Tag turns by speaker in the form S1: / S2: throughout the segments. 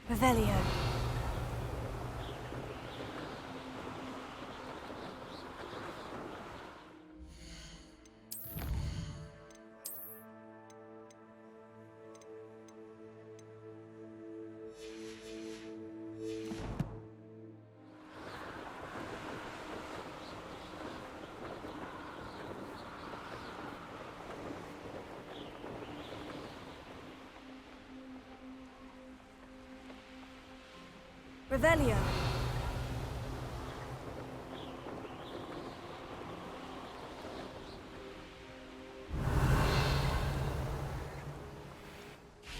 S1: Revelio. Revelio.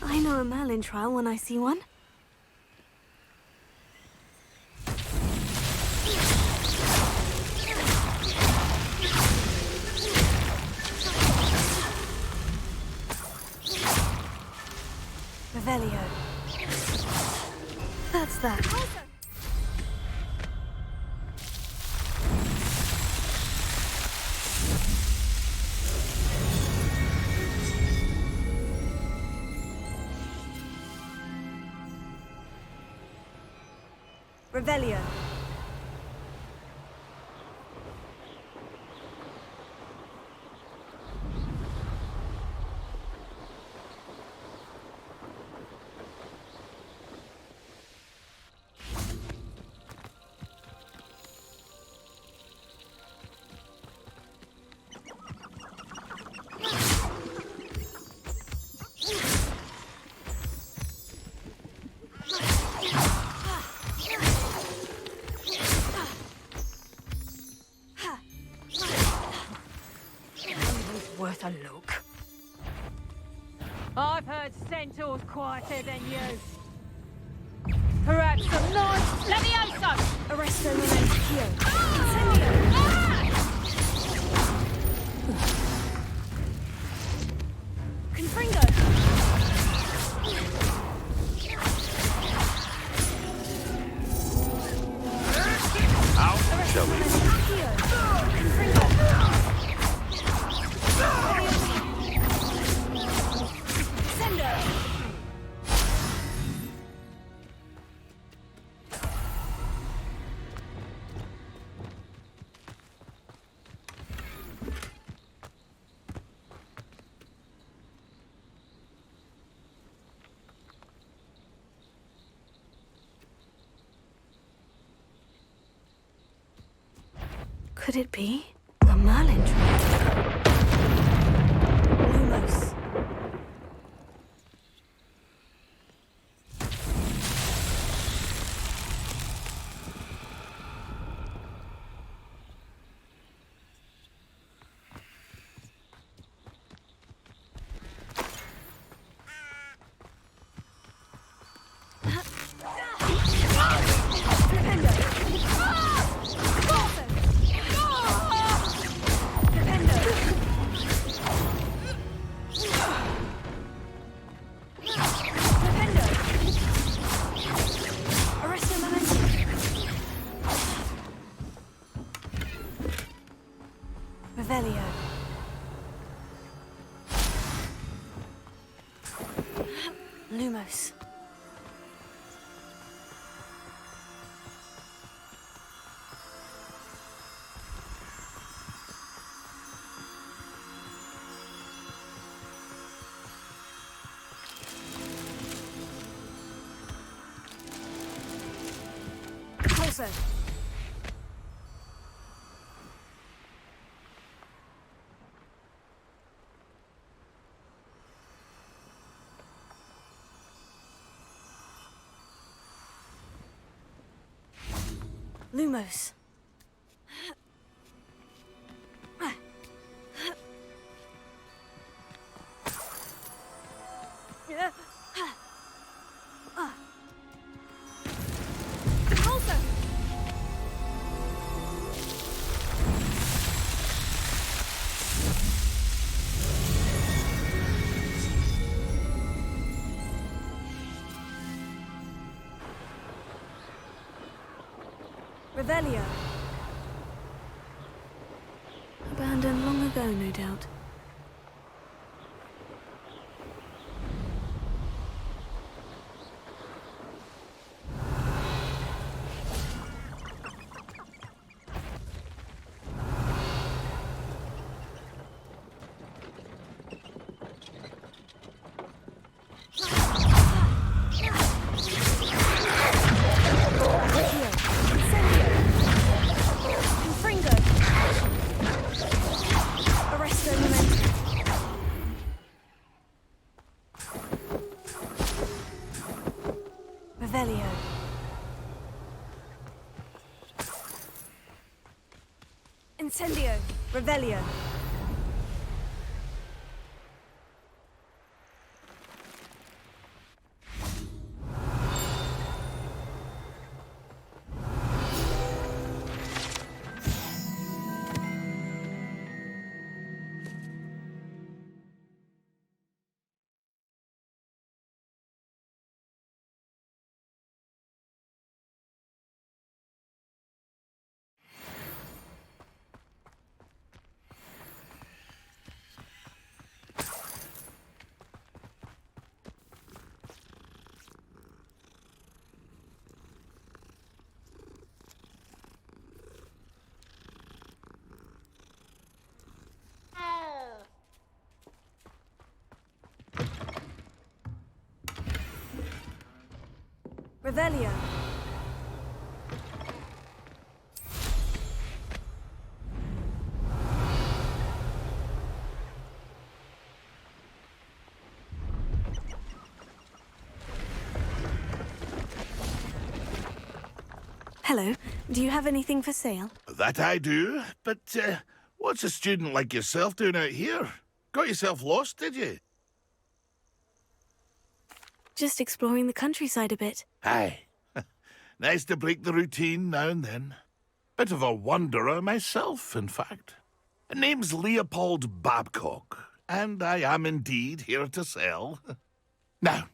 S1: I know a Merlin trial when I see one. Revelio. That's that. Revelio. Worth a look.
S2: I've heard centaurs quieter than you. Perhaps some nice Levioso!
S1: Arresto Memento. Incendio. Confringo.
S3: Out, shall we?
S1: Confringo. Could it be a Merlin trial? Lumos. Revelio. Lumos. Pulso. Lumos. Revelio. Abandoned long ago, no doubt. Revelio. Incendio. Revelio. Revelio. Hello. Do you have anything for sale?
S3: That I do, but what's a student like yourself doing out here? Got yourself lost, did you?
S1: Just exploring the countryside a bit.
S3: Aye. Nice to break the routine now and then. Bit of a wanderer myself, in fact. Name's Leopold Babcock, and I am indeed here to sell. Now,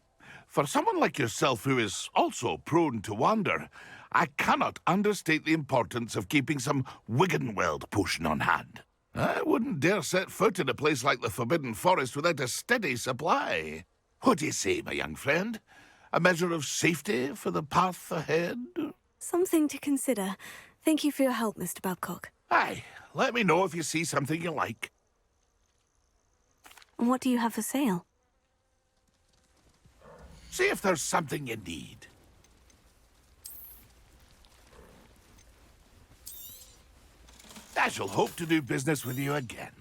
S3: for someone like yourself who is also prone to wander, I cannot understate the importance of keeping some Wiggenweld potion on hand. I wouldn't dare set foot in a place like the Forbidden Forest without a steady supply. What do you say, my young friend? A measure of safety for the path ahead?
S1: Something to consider. Thank you for your help, Mr. Babcock.
S3: Aye, let me know if you see something you like.
S1: And what do you have for sale?
S3: See if there's something you need. I shall hope to do business with you again.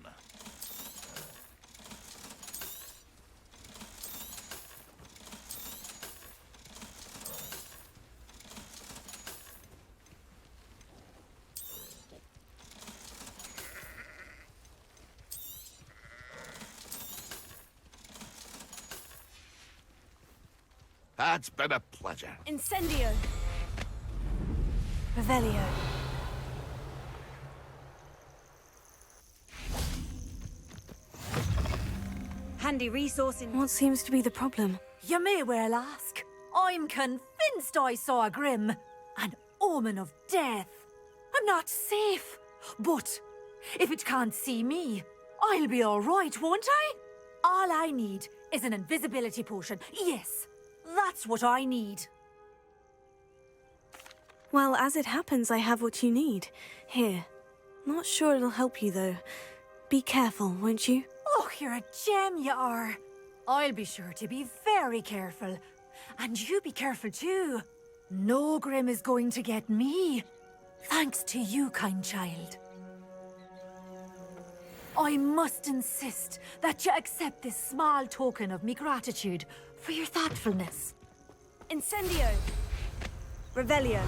S3: That's been a pleasure.
S1: Incendio. Revelio.
S4: Handy resource in...
S1: What seems to be the problem?
S4: You may well ask. I'm convinced I saw a grim, an omen of death. I'm not safe, but if it can't see me, I'll be all right, won't I? All I need is an invisibility potion. Yes, that's what I need.
S1: Well, as it happens, I have what you need. Here. Not sure it'll help you, though. Be careful, won't you?
S4: Oh, you're a gem, you are. I'll be sure to be very careful. And you be careful too. No grim is going to get me. Thanks to you, kind child. I must insist that you accept this small token of me gratitude for your thoughtfulness.
S1: Incendio. Revelio.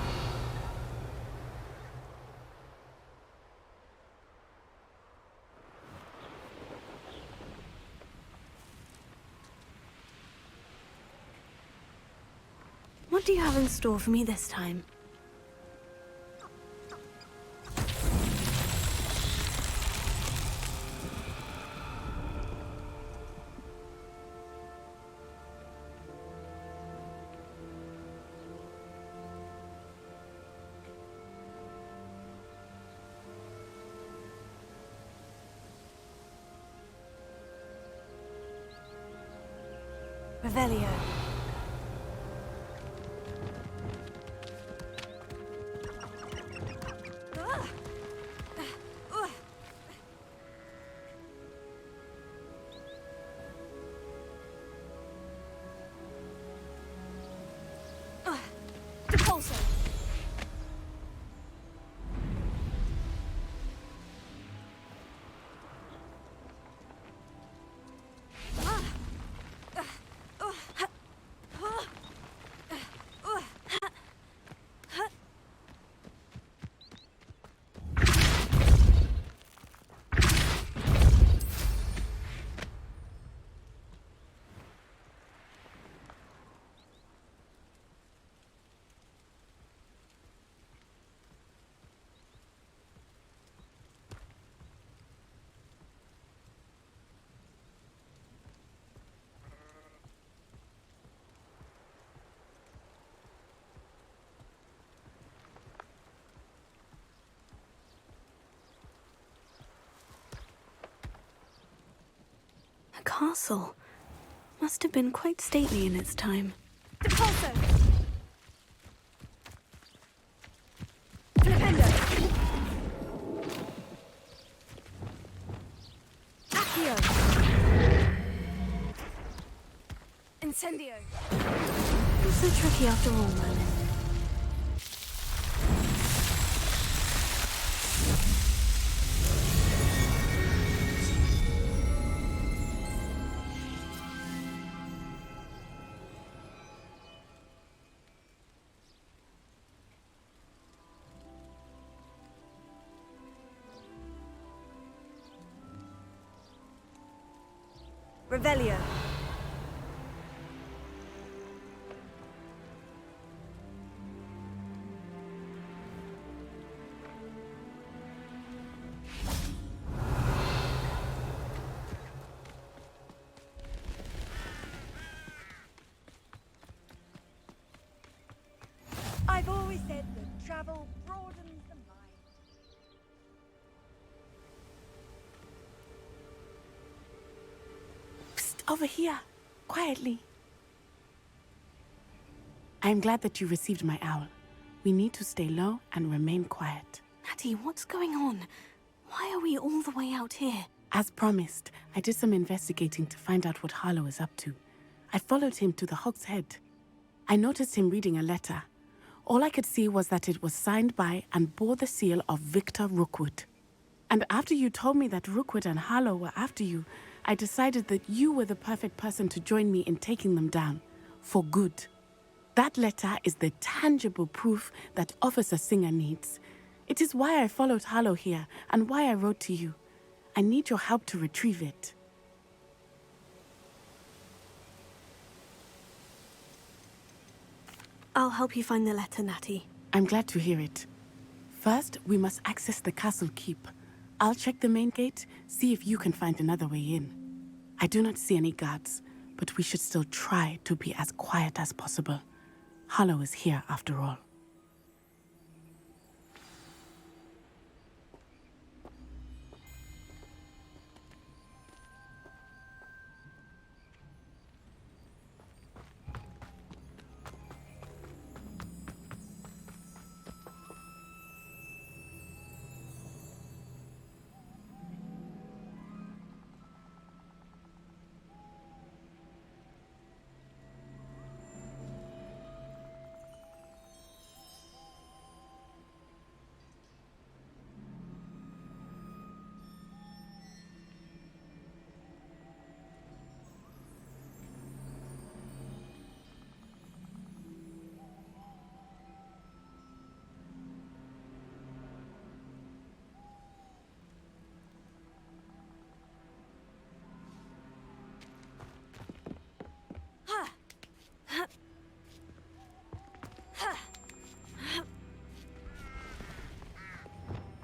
S1: What do you have in store for me this time? Revelio. castle. Must have been quite stately in its time.
S4: Depulso! Flipendo! Accio! Incendio!
S1: Not so tricky after all, Merlin.
S4: Revelio. I've always said that travel broadens the mind.
S5: Psst, over here. Quietly. I'm glad that you received my owl. We need to stay low and remain quiet.
S1: Natty, what's going on? Why are we all the way out here?
S5: As promised, I did some investigating to find out what Harlow is up to. I followed him to the Hog's Head. I noticed him reading a letter. All I could see was that it was signed by and bore the seal of Victor Rookwood. And after you told me that Rookwood and Harlow were after you, I decided that you were the perfect person to join me in taking them down. For good. That letter is the tangible proof that Officer Singer needs. It is why I followed Harlow here and why I wrote to you. I need your help to retrieve it.
S1: I'll help you find the letter, Natty.
S5: I'm glad to hear it. First, we must access the castle keep. I'll check the main gate, see if you can find another way in. I do not see any guards, but we should still try to be as quiet as possible. Harlow is here after all.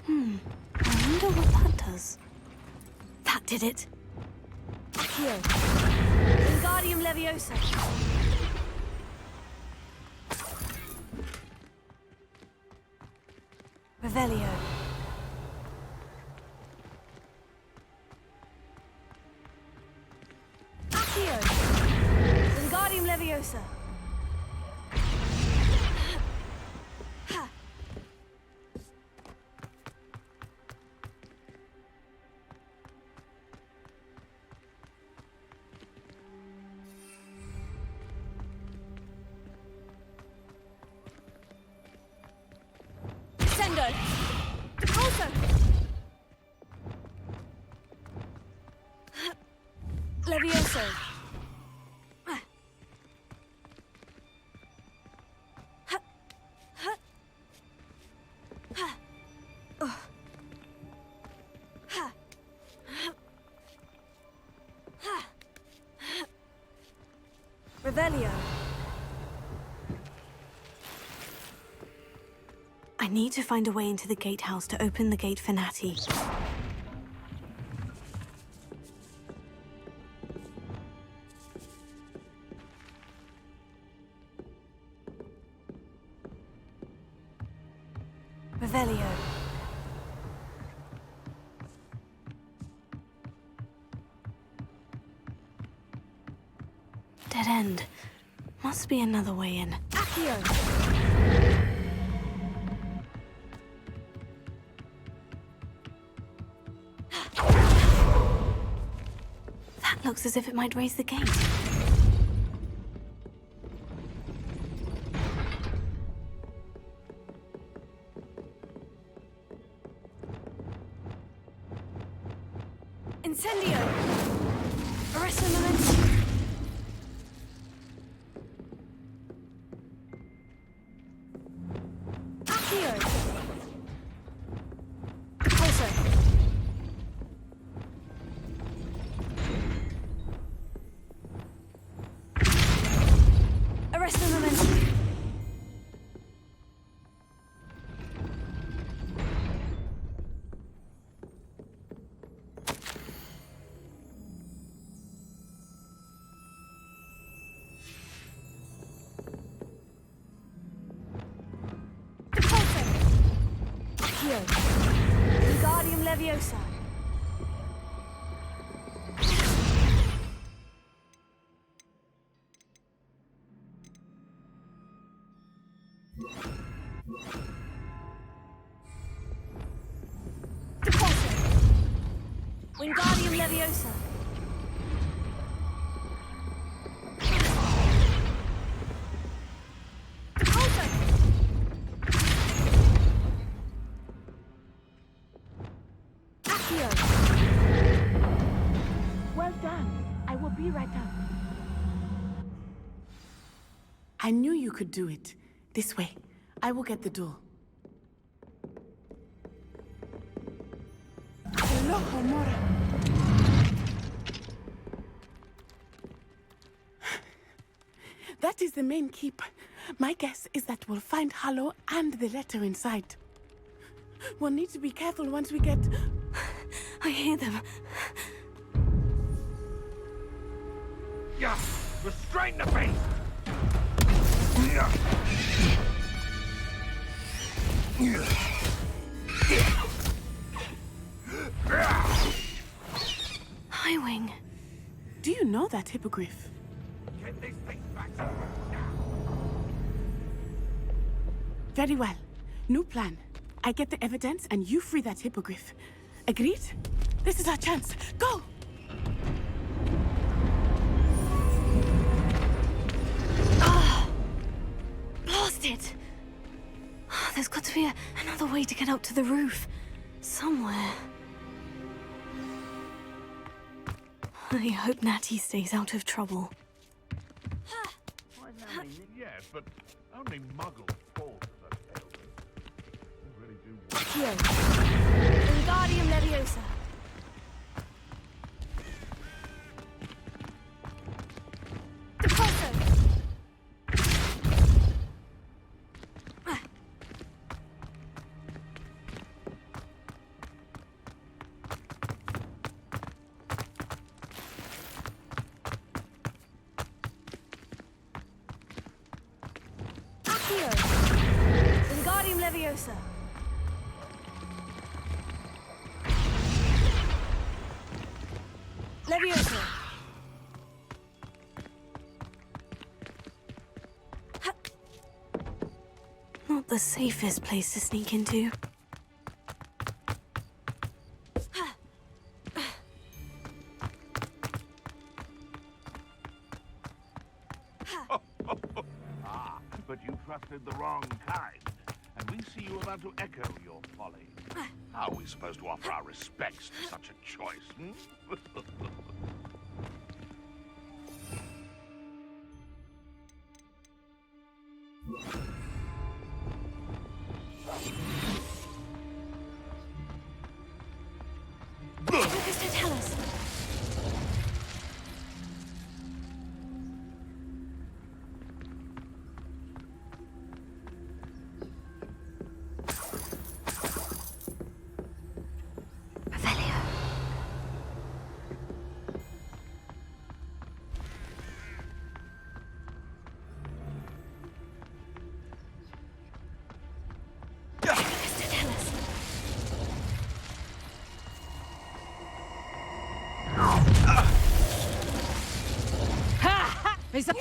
S1: I wonder what that does. That did it.
S4: Accio. Wingardium Leviosa. Revelio. Accio. Wingardium Leviosa. Sendo. Depulso. Levioso. Revelio.
S1: I need to find a way into the gatehouse to open the gate for Natty. Revelio. dead end. Must be another way in.
S4: Accio!
S1: That looks as if it might raise the gate. Incendio! Arresto momentum! Accio! Pulso! Arresto momentum! Wingardium Leviosa. Deposit. Wingardium Leviosa. Deposit.
S5: Well done. I will be right up. I knew you could do it. This way. I will get the door. That is the main keep. My guess is that we'll find Hallow and the letter inside. We'll need to be careful once we get...
S1: I hear them.
S3: Yeah, restrain the beast! Yeah.
S1: Highwing.
S5: Do you know that hippogriff?
S3: Get this thing back to work now.
S5: Very well. New plan. I get the evidence and you free that hippogriff. Agreed? This is our chance. Go!
S1: Blast it! There's got to be another way to get up to the roof. Somewhere. I hope Natty stays out of trouble.
S3: Yes, but only muggles fall to such ailments. They really do work.
S1: Accio. Wingardium Leviosa. Deposit. Accio. Wingardium Leviosa. Leviosa. Ha. Not the safest place to sneak into.
S3: But you trusted the wrong kind, and we see you about to echo your folly. How are we supposed to offer our respects to such a choice, hmm?
S1: What does it tell us?
S2: is a...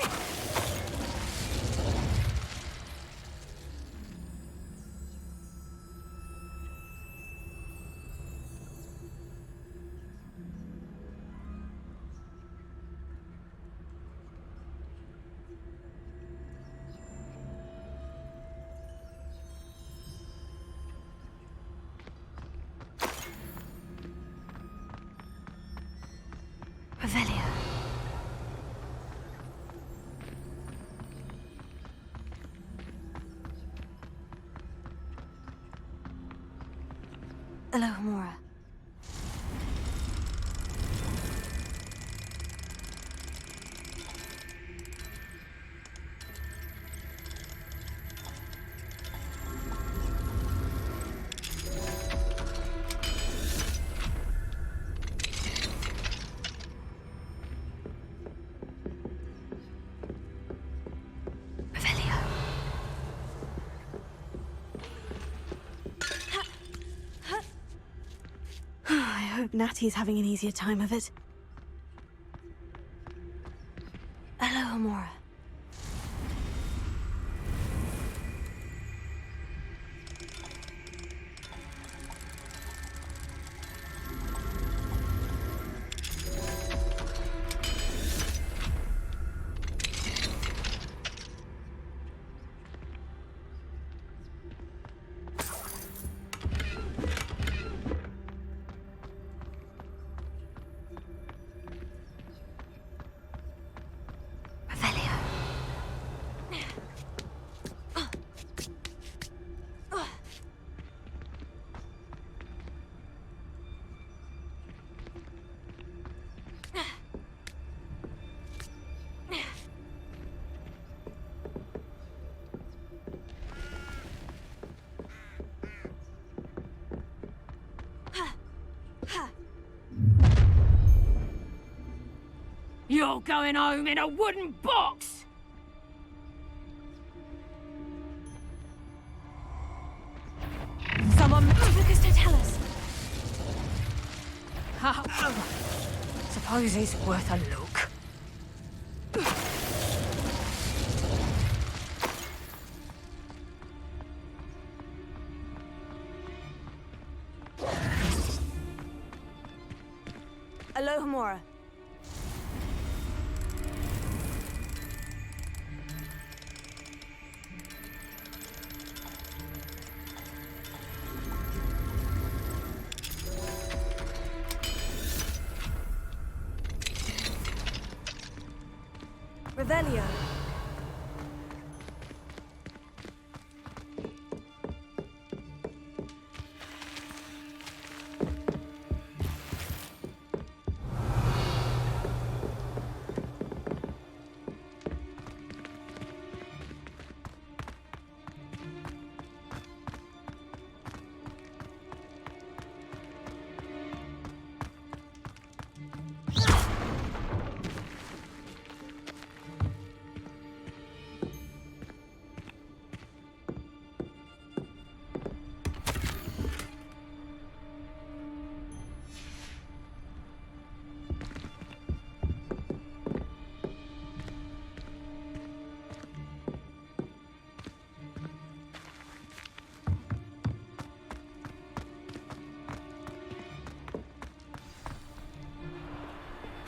S1: Revelio. Alohomora. Revelio. I hope Natty's having an easier time of it. Alohomora. Revelio.
S2: You're going home in a wooden box! Someone...
S1: Lucas, don't tell us.
S2: Suppose it's worth a look.
S1: Alohomora. Revelio.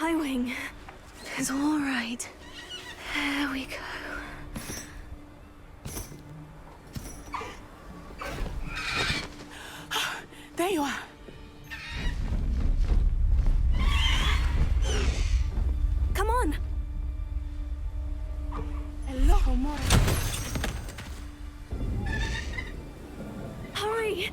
S1: Hi, Wing. It's all right. There we go.
S5: There you are.
S1: Come on.
S5: Alohomora.
S1: Hurry.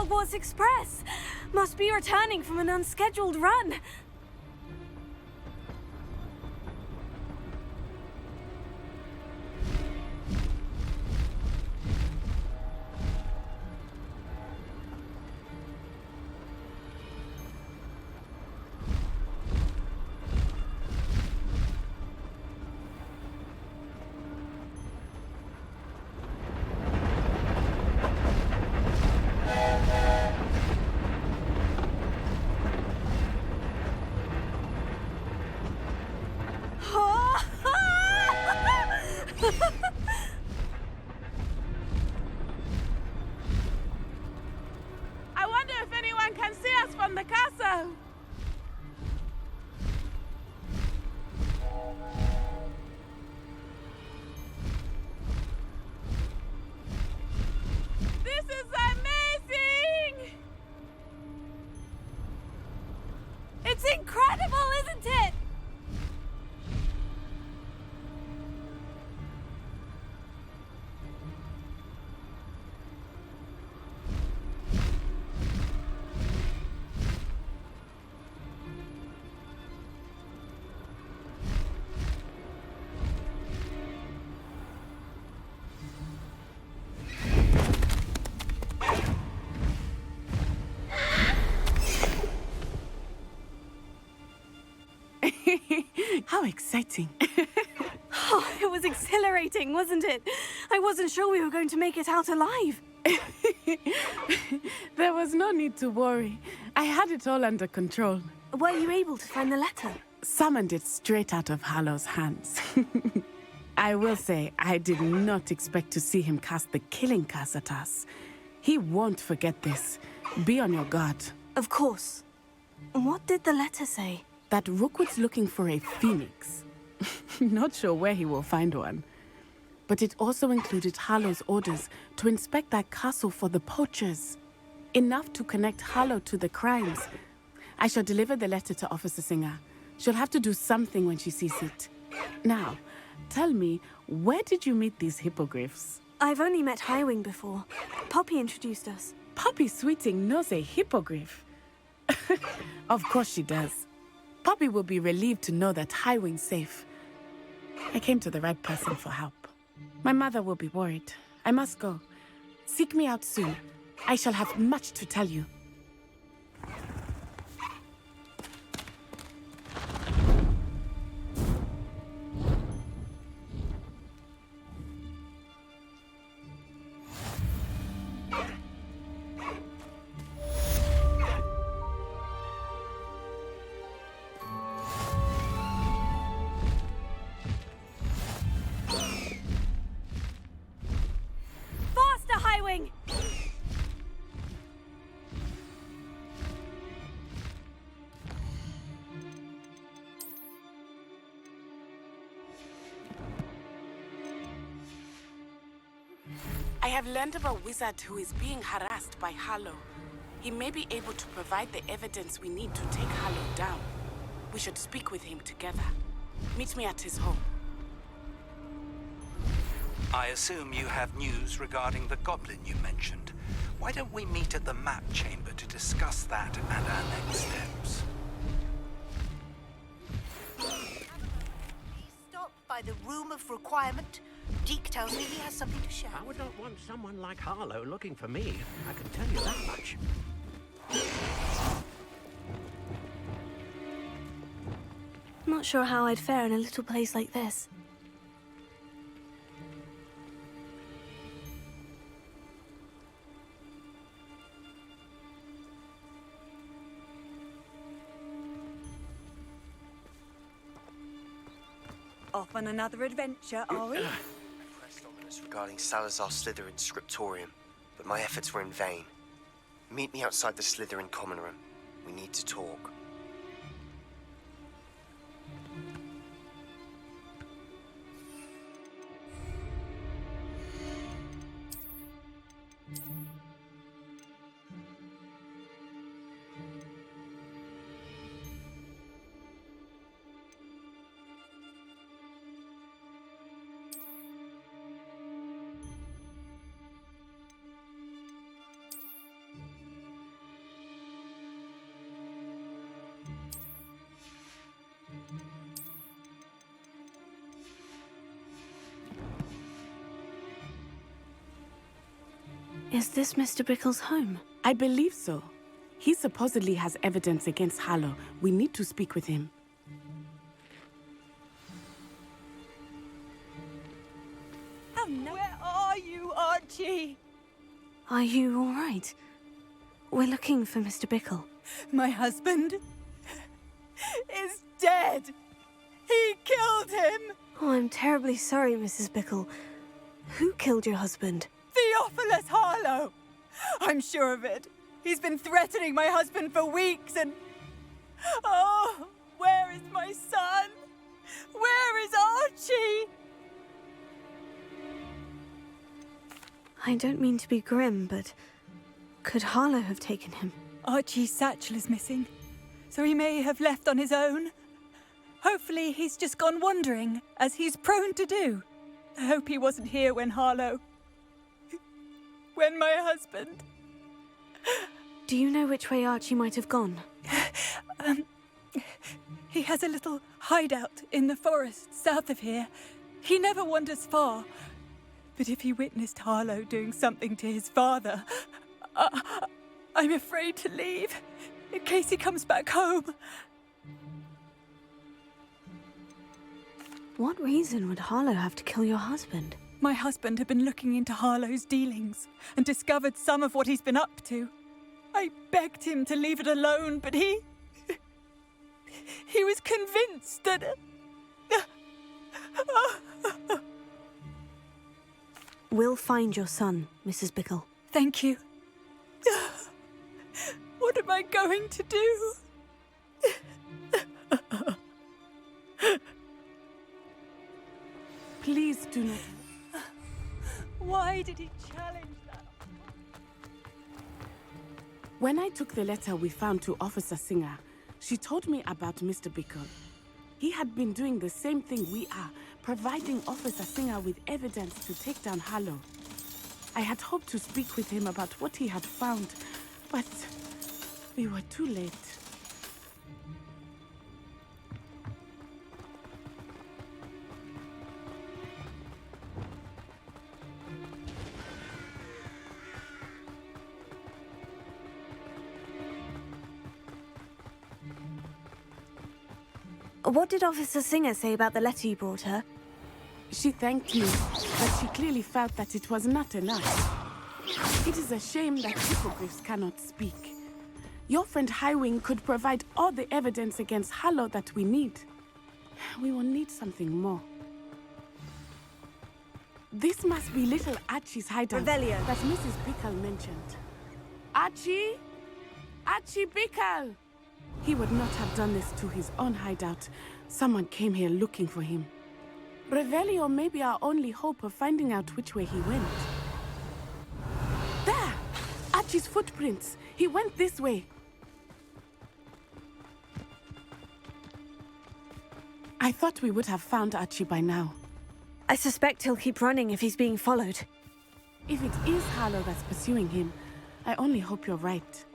S1: Hogwarts Express! Must be returning from an unscheduled run.
S2: I wonder if anyone can see us from the castle. This is amazing!
S1: It's incredible, isn't it?
S5: How exciting.
S1: Oh, it was exhilarating, wasn't it? I wasn't sure we were going to make it out alive.
S5: There was no need to worry. I had it all under control.
S1: Were you able to find the letter?
S5: Summoned it straight out of Hallow's hands. I will say, I did not expect to see him cast the killing curse at us. He won't forget this. Be on your guard.
S1: Of course. What did the letter say?
S5: That Rookwood's looking for a phoenix. Not sure where he will find one. But it also included Hallow's orders to inspect that castle for the poachers. Enough to connect Hallow to the crimes. I shall deliver the letter to Officer Singer. She'll have to do something when she sees it. Now, tell me, where did you meet these hippogriffs?
S1: I've only met Highwing before. Poppy introduced us.
S5: Poppy Sweeting knows a hippogriff. Of course she does. Poppy will be relieved to know that Highwing's safe. I came to the right person for help. My mother will be worried. I must go. Seek me out soon. I shall have much to tell you.
S1: Highwing!
S5: I have learned of a wizard who is being harassed by Hallow. He may be able to provide the evidence we need to take Hallow down. We should speak with him together. Meet me at his home.
S6: I assume you have news regarding the goblin you mentioned. Why don't we meet at the map chamber to discuss that and our next steps?
S7: Stop by the room of requirement. Deke tells me he has something to share.
S8: I would not want someone like Harlow looking for me. I can tell you that much.
S1: Not sure how I'd fare in a little place like this.
S7: Off on another adventure, are we?
S9: Pressed ominous regarding Salazar Slytherin's scriptorium, but my efforts were in vain. Meet me outside the Slytherin common room. We need to talk.
S1: Is this Mr. Bickle's home?
S5: I believe so. He supposedly has evidence against Harlow. We need to speak with him.
S4: Oh no. Where are you, Archie?
S1: Are you all right? We're looking for Mr. Bickle.
S4: My husband is dead. He killed him.
S1: Oh, I'm terribly sorry, Mrs. Bickle. Who killed your husband?
S4: Theophilus Harlow. I'm sure of it. He's been threatening my husband for weeks and... Oh, where is my son? Where is Archie?
S1: I don't mean to be grim, but could Harlow have taken him?
S4: Archie's satchel is missing, so he may have left on his own. Hopefully he's just gone wandering, as he's prone to do. I hope he wasn't here when Harlow... when my husband...
S1: Do you know which way Archie might have gone?
S4: He has a little hideout in the forest south of here. He never wanders far. But if he witnessed Harlow doing something to his father, I'm afraid to leave, in case he comes back home.
S1: What reason would Harlow have to kill your husband?
S4: My husband had been looking into Harlow's dealings and discovered some of what he's been up to. I begged him to leave it alone, but he was convinced that...
S1: We'll find your son, Mrs. Bickle.
S4: Thank you. What am I going to do?
S5: Please do not...
S4: Why did he challenge that?
S5: When I took the letter we found to Officer Singer, she told me about Mr. Bickle. He had been doing the same thing we are, providing Officer Singer with evidence to take down Harlow. I had hoped to speak with him about what he had found, but we were too late.
S1: What did Officer Singer say about the letter you brought her?
S5: She thanked me, but she clearly felt that it was not enough. It is a shame that hippogriffs cannot speak. Your friend Highwing could provide all the evidence against Harlow that we need. We will need something more. This must be little Archie's hideout
S1: Revelio.
S5: that Mrs. Bickle mentioned. Archie? Archie Bickle! He would not have done this to his own hideout. Someone came here looking for him. Revelio may be our only hope of finding out which way he went. There! Archie's footprints. He went this way. I thought we would have found Archie by now.
S1: I suspect he'll keep running if he's being followed.
S5: If it is Harlow that's pursuing him, I only hope you're right.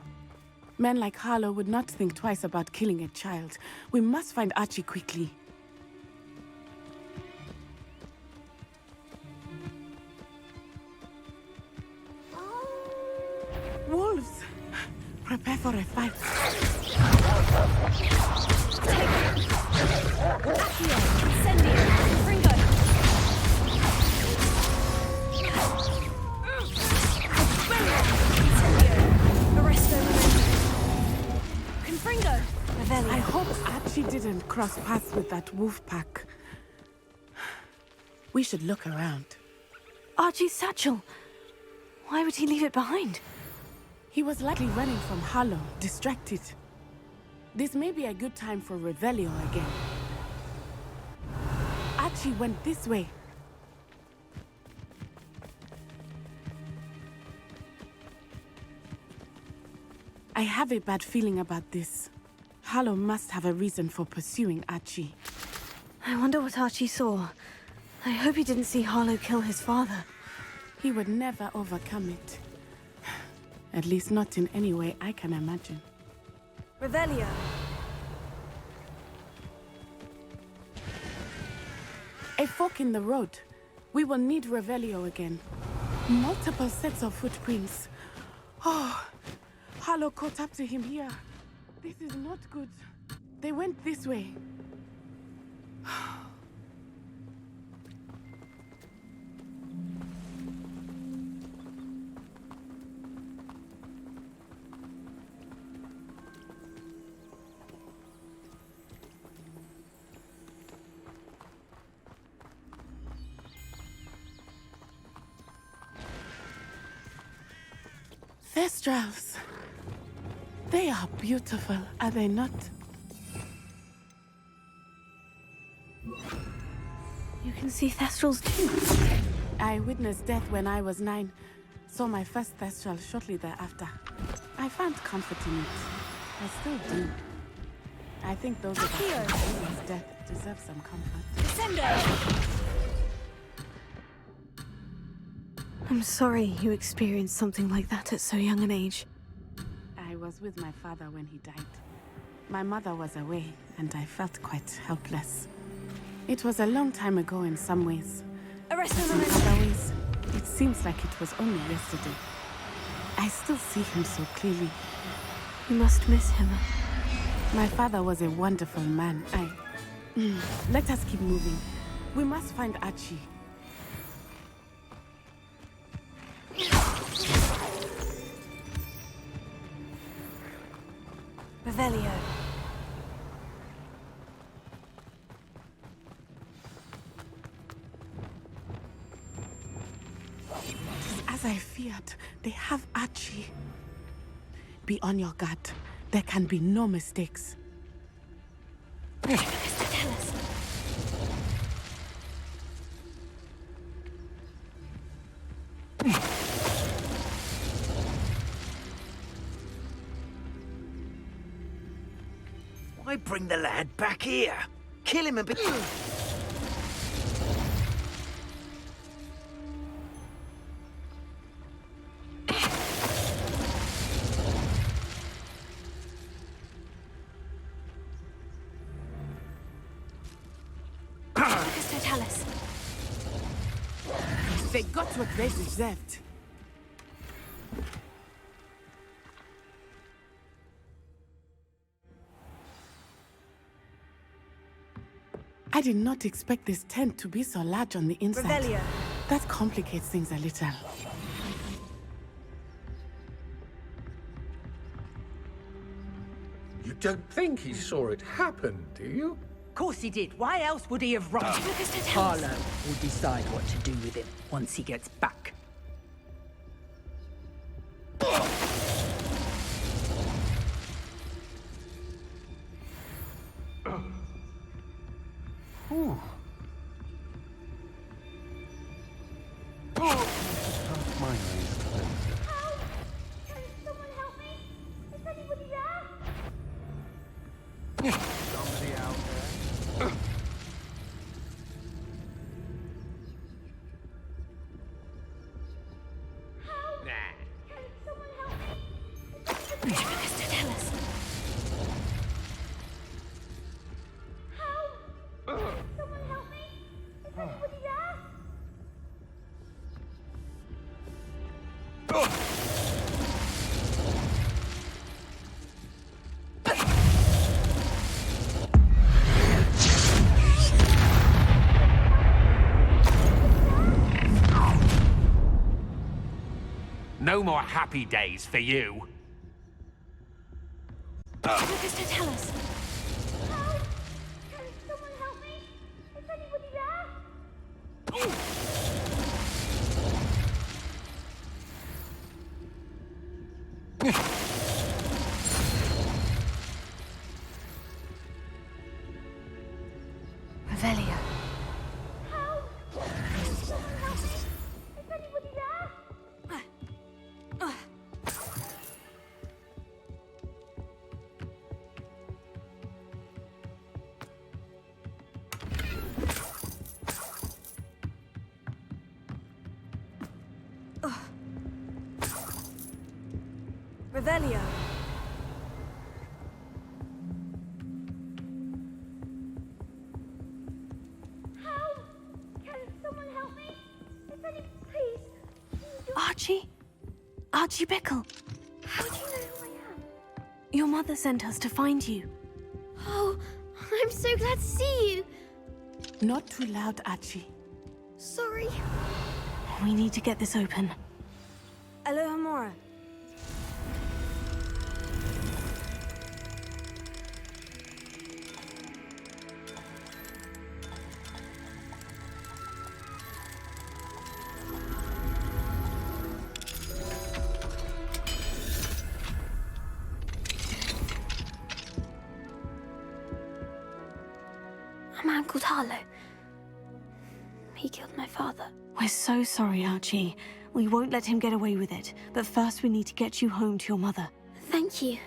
S5: Men like Harlow would not think twice about killing a child. We must find Archie quickly. Wolves! Prepare for a fight.
S1: Accio! Incendio! Fringo! Incendio! Arresto! Confringo! Revelio.
S5: I hope Archie didn't cross paths with that wolf pack. We should look around.
S1: Archie's satchel! Why would he leave it behind?
S5: He was likely running from Harlow, distracted. This may be a good time for Revelio again. Archie went this way. I have a bad feeling about this. Harlow must have a reason for pursuing Archie.
S1: I wonder what Archie saw. I hope he didn't see Harlow kill his father.
S5: He would never overcome it. At least not in any way I can imagine.
S1: Revelio.
S5: A fork in the road. We will need Revelio again. Multiple sets of footprints. Oh, Harlow caught up to him here. This is not good. They went this way. Thestrals. They are beautiful, are they not?
S1: You can see Thestrals too.
S5: I witnessed death when I was 9. Saw my first Thestral shortly thereafter. I found comfort in it. I still do. I think those of us who experience death deserve some comfort.
S1: Descendo! I'm sorry you experienced something like that at so young an age.
S5: I was with my father when he died. My mother was away, and I felt quite helpless. It was a long time ago in some ways.
S1: Arrest
S5: But
S1: him!
S5: in other ways, it seems like it was only yesterday. I still see him so clearly.
S1: You must miss him.
S5: My father was a wonderful man. Let us keep moving. We must find Archie.
S1: Revelio.
S5: As I feared, they have Archie. Be on your guard. There can be no mistakes.
S1: Tell us.
S8: Why bring the lad back here? Kill him a bit.
S1: Tell us.
S5: They got what they deserved. I did not expect this tent to be so large on the inside.
S1: Revelio.
S5: That complicates things a little.
S10: You don't think he saw it happen, do you?
S2: Of course he did. Why else would he have run? Harlow will decide what to do with him once he gets back.
S10: Ooh. My eyes closer.
S11: Help! Can someone help me? Is anybody there?
S10: Somebody out there?
S11: Help!
S8: Nah.
S11: Can someone help me? Is anybody there?
S1: Tell us.
S11: Help! Can someone help me? Is anybody there?
S8: No more happy days for you.
S1: Tell us.
S11: Help! Can someone help me? Is anybody there?
S1: Revelio.
S11: Help! Can someone help me? Is anybody there?
S1: Revelio.
S11: Help! Can someone help me? Is any... Please.
S1: Archie Bickle.
S11: How do you know who I am?
S1: Your mother sent us to find you.
S11: Oh, I'm so glad to see you.
S5: Not too loud, Archie.
S11: Sorry.
S1: We need to get this open. Alohomora.
S11: A man called Harlow. He killed my father.
S1: We're so sorry, Archie. We won't let him get away with it. But first we need to get you home to your mother.
S11: Thank you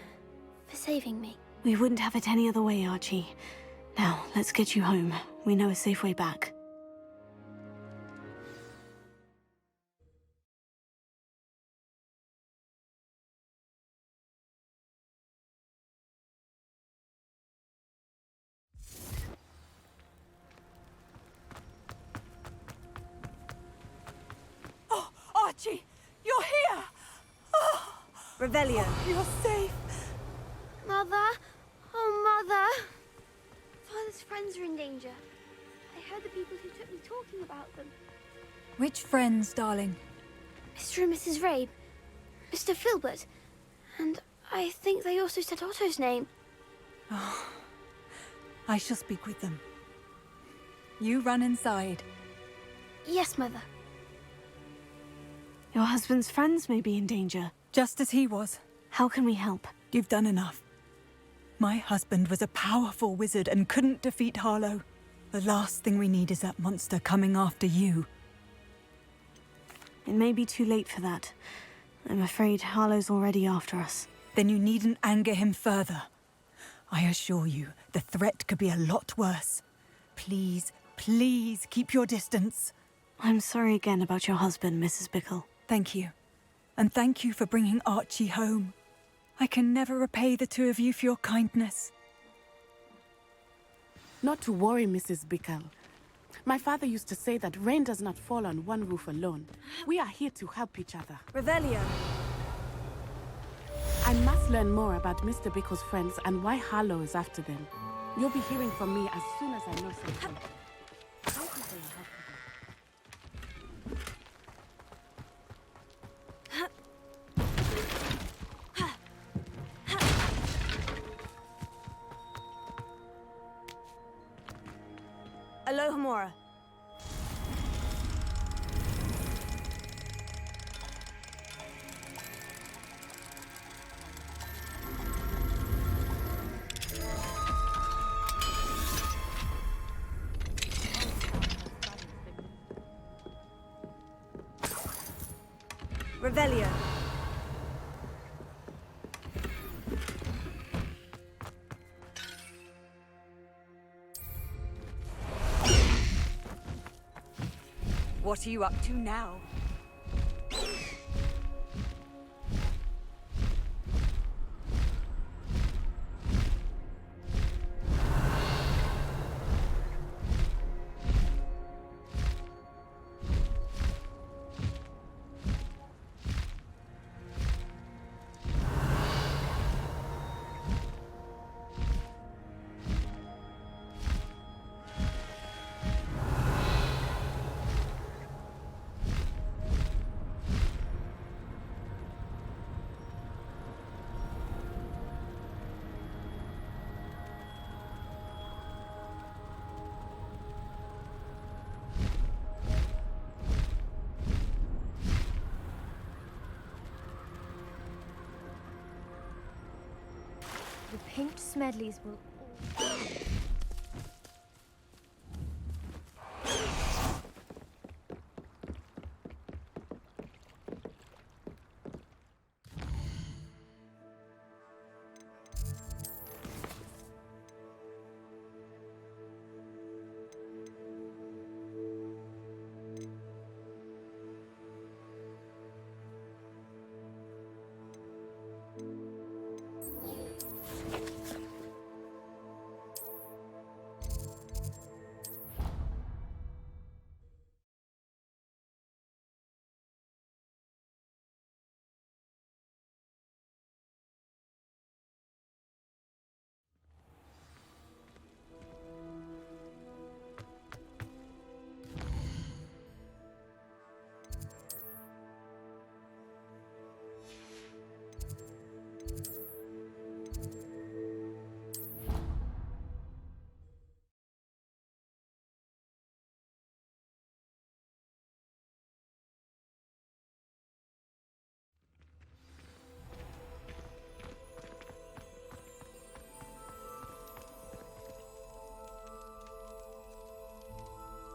S11: for saving me.
S1: We wouldn't have it any other way, Archie. Now, let's get you home. We know a safe way back.
S4: Oh, Archie, you're here! Oh,
S1: Revelio.
S4: you're safe.
S11: Mother! Oh, Mother! Father's friends are in danger. I heard the people who took me talking about them.
S4: Which friends, darling?
S11: Mr. and Mrs. Rabe, Mr. Filbert, and I think they also said Otto's name.
S4: Oh, I shall speak with them. You run inside.
S11: Yes, Mother.
S1: Your husband's friends may be in danger.
S4: Just as he was.
S1: How can we help?
S4: You've done enough. My husband was a powerful wizard and couldn't defeat Harlow. The last thing we need is that monster coming after you.
S1: It may be too late for that. I'm afraid Harlow's already after us.
S4: Then you needn't anger him further. I assure you, the threat could be a lot worse. Please, please keep your distance.
S1: I'm sorry again about your husband, Mrs. Bickle.
S4: Thank you. And thank you for bringing Archie home. I can never repay the two of you for your kindness.
S5: Not to worry, Mrs. Bickle. My father used to say that rain does not fall on one roof alone. We are here to help each other.
S1: Revelio.
S5: I must learn more about Mr. Bickle's friends and why Harlow is after them. You'll be hearing from me as soon as I know something. Thank you for your help.
S1: Alohomora. Revelio.
S4: What are you up to now?
S11: The pinched Smedleys will...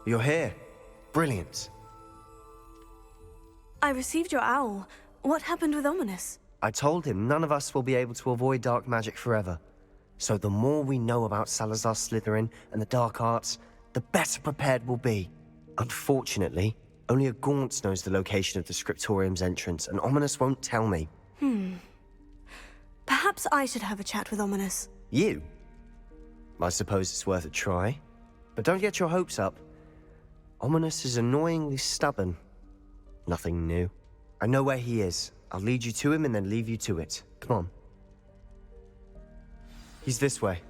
S9: You're here. Brilliant.
S1: I received your owl. What happened with Ominous?
S9: I told him none of us will be able to avoid dark magic forever. So the more we know about Salazar Slytherin and the dark arts, the better prepared we'll be. Unfortunately, only a Gaunt knows the location of the Scriptorium's entrance, and Ominous won't tell me.
S1: Perhaps I should have a chat with Ominous.
S9: You? I suppose it's worth a try. But don't get your hopes up. Ominous is annoyingly stubborn. Nothing new. I know where he is. I'll lead you to him and then leave you to it. Come on. He's this way.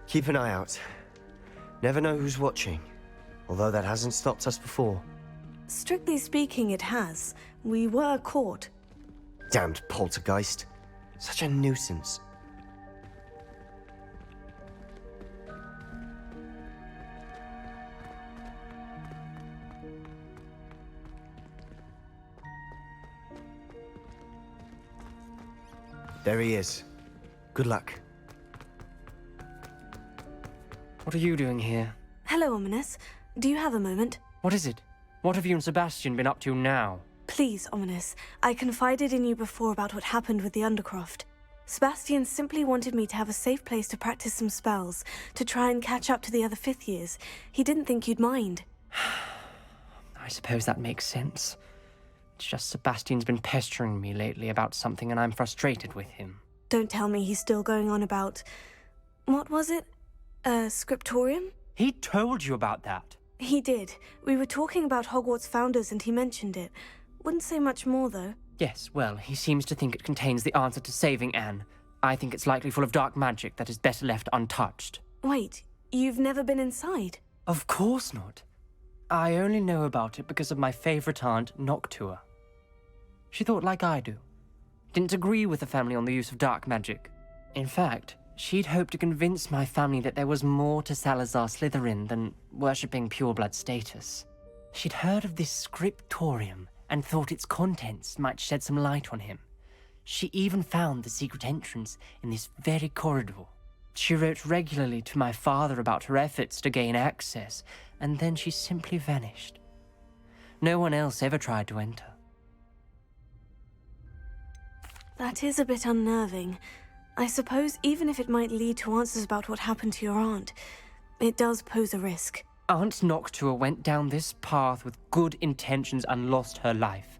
S9: Keep an eye out. Never know who's watching. Although that hasn't stopped us before.
S1: Strictly speaking, it has. We were caught.
S9: Damned poltergeist. Such a nuisance. There he is. Good luck.
S12: What are you doing here?
S1: Hello, Ominous. Do you have a moment?
S12: What is it? What have you and Sebastian been up to now?
S1: Please, Ominous. I confided in you before about what happened with the Undercroft. Sebastian simply wanted me to have a safe place to practice some spells, to try and catch up to the other 5th years. He didn't think you'd mind.
S12: I suppose that makes sense. It's just Sebastian's been pestering me lately about something and I'm frustrated with him.
S1: Don't tell me he's still going on about... What was it? Scriptorium?
S12: He told you about that?
S1: He did. We were talking about Hogwarts founders and he mentioned it. Wouldn't say much more, though.
S12: Yes, well, he seems to think it contains the answer to saving Anne. I think it's likely full of dark magic that is better left untouched.
S1: Wait, you've never been inside?
S12: Of course not. I only know about it because of my favorite aunt, Noctua. She thought like I do. Didn't agree with the family on the use of dark magic. In fact, she'd hoped to convince my family that there was more to Salazar Slytherin than worshipping pureblood status. She'd heard of this scriptorium and thought its contents might shed some light on him. She even found the secret entrance in this very corridor. She wrote regularly to my father about her efforts to gain access, and then she simply vanished. No one else ever tried to enter.
S1: That is a bit unnerving. I suppose even if it might lead to answers about what happened to your aunt, it does pose a risk.
S12: Aunt Noctua went down this path with good intentions and lost her life.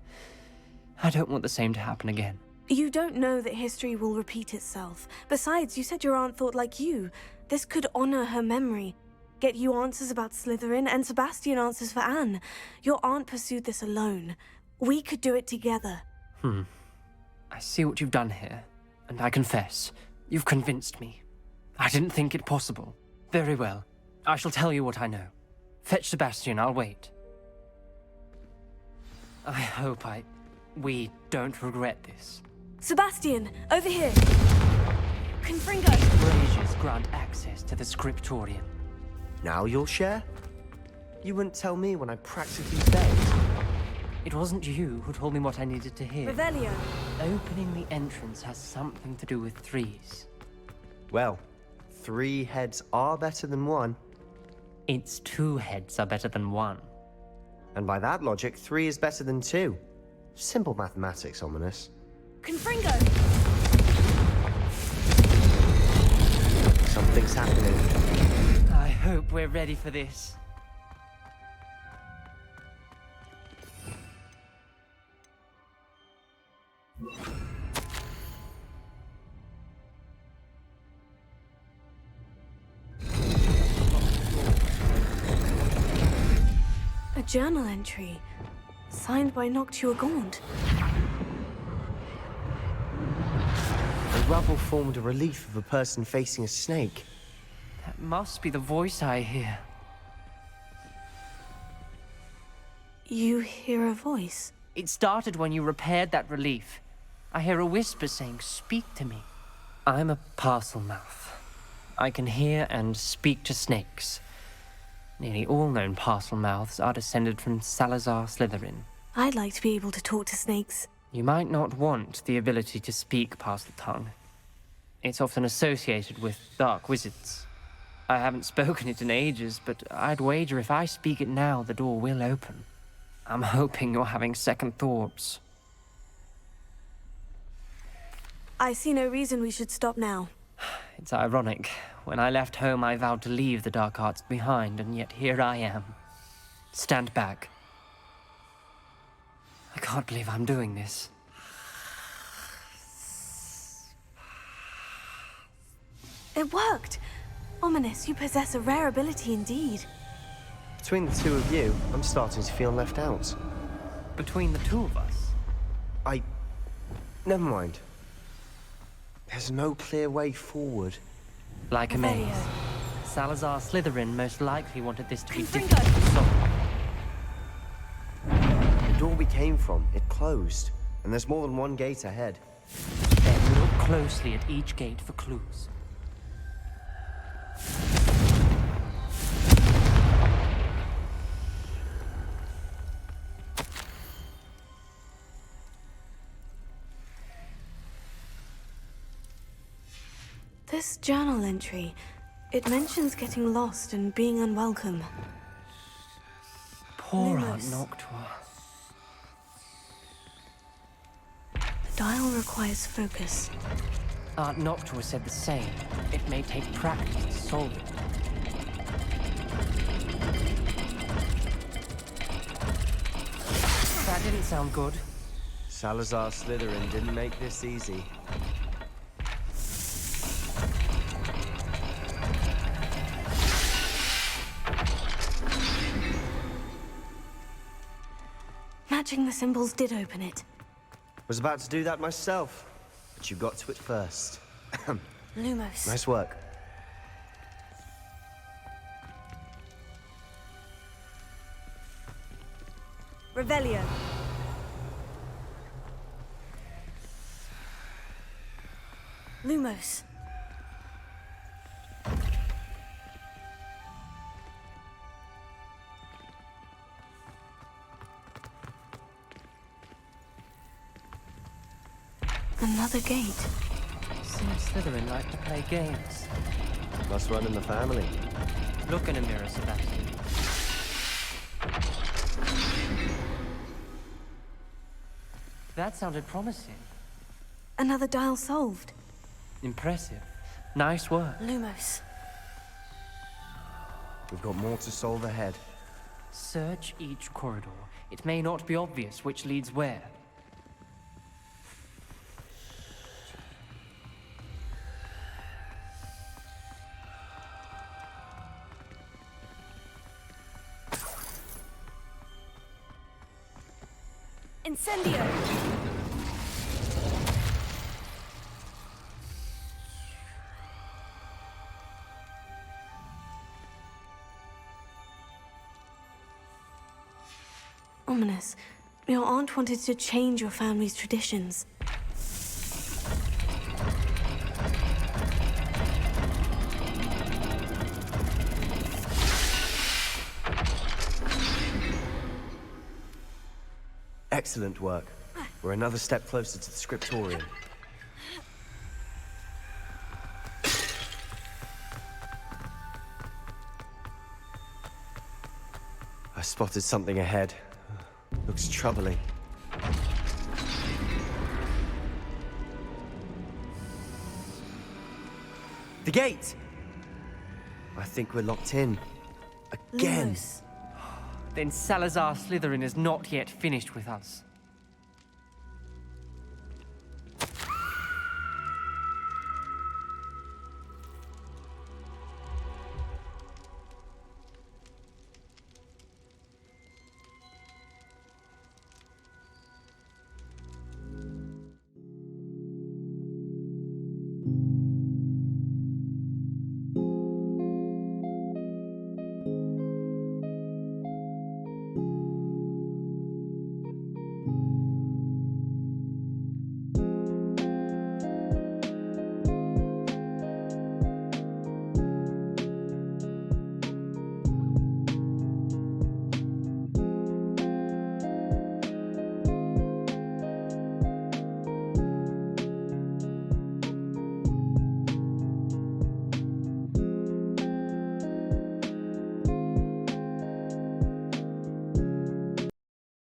S12: I don't want the same to happen again.
S1: You don't know that history will repeat itself. Besides, you said your aunt thought like you. This could honor her memory. Get you answers about Slytherin, and Sebastian answers for Anne. Your aunt pursued this alone. We could do it together.
S12: I see what you've done here, and I confess, you've convinced me. I didn't think it possible. Very well. I shall tell you what I know. Fetch Sebastian, I'll wait. I hope we don't regret this.
S1: Sebastian, over here! Confringo!
S12: Braziers grant access to the Scriptorium.
S9: Now you'll share? You wouldn't tell me when I practically begged.
S12: It wasn't you who told me what I needed to hear.
S1: Revelio.
S12: Opening the entrance has something to do with threes.
S9: Well, 3 heads are better than 1.
S12: It's 2 heads are better than 1.
S9: And by that logic, 3 is better than 2. Simple mathematics, Ominous.
S1: Confringo!
S9: Something's happening.
S12: I hope we're ready for this.
S1: A journal entry, signed by Noctua Gaunt.
S9: The rubble formed a relief of a person facing a snake.
S12: That must be the voice I hear.
S1: You hear a voice?
S12: It started when you repaired that relief. I hear a whisper saying, "Speak to me." I'm a parcel mouth. I can hear and speak to snakes. Nearly all known parcel mouths are descended from Salazar Slytherin.
S1: I'd like to be able to talk to snakes.
S12: You might not want the ability to speak past the tongue. It's often associated with dark wizards. I haven't spoken it in ages, but I'd wager if I speak it now, the door will open. I'm hoping you're having second thoughts.
S1: I see no reason we should stop now.
S12: It's ironic. When I left home, I vowed to leave the dark arts behind, and yet here I am. Stand back. I can't believe I'm doing this.
S1: It worked! Ominous, you possess a rare ability indeed.
S9: Between the two of you, I'm starting to feel left out.
S12: Between the two of us?
S9: Never mind. There's no clear way forward.
S12: Like a maze. Salazar Slytherin most likely wanted this to be
S4: Confringo!
S12: difficult to solve.
S9: The door we came from, it closed. And there's more than one gate ahead.
S12: Then look closely at each gate for clues.
S1: This journal entry, it mentions getting lost and being unwelcome.
S12: Poor Aunt
S1: Lumos.
S12: Noctua.
S1: The dial requires focus.
S12: Aunt Noctua said the same. It may take practice to solve it. That didn't sound good.
S9: Salazar Slytherin didn't make this easy.
S1: Matching the symbols did open it.
S9: Was about to do that myself, but you got to it first.
S1: Lumos.
S9: Nice work.
S1: Revelio. Lumos. Another gate.
S12: Seems Slytherin like to play games.
S9: Must run in the family.
S12: Look in a mirror, Sebastian. That sounded promising.
S1: Another dial solved.
S12: Impressive. Nice work.
S1: Lumos.
S9: We've got more to solve ahead.
S12: Search each corridor. It may not be obvious which leads where.
S1: Incendio! Ominous. Your aunt wanted to change your family's traditions.
S9: Excellent work. We're another step closer to the scriptorium. I spotted something ahead. Looks troubling. The gate! I think we're locked in. Again.
S1: Lumos.
S12: Then Salazar Slytherin is not yet finished with us.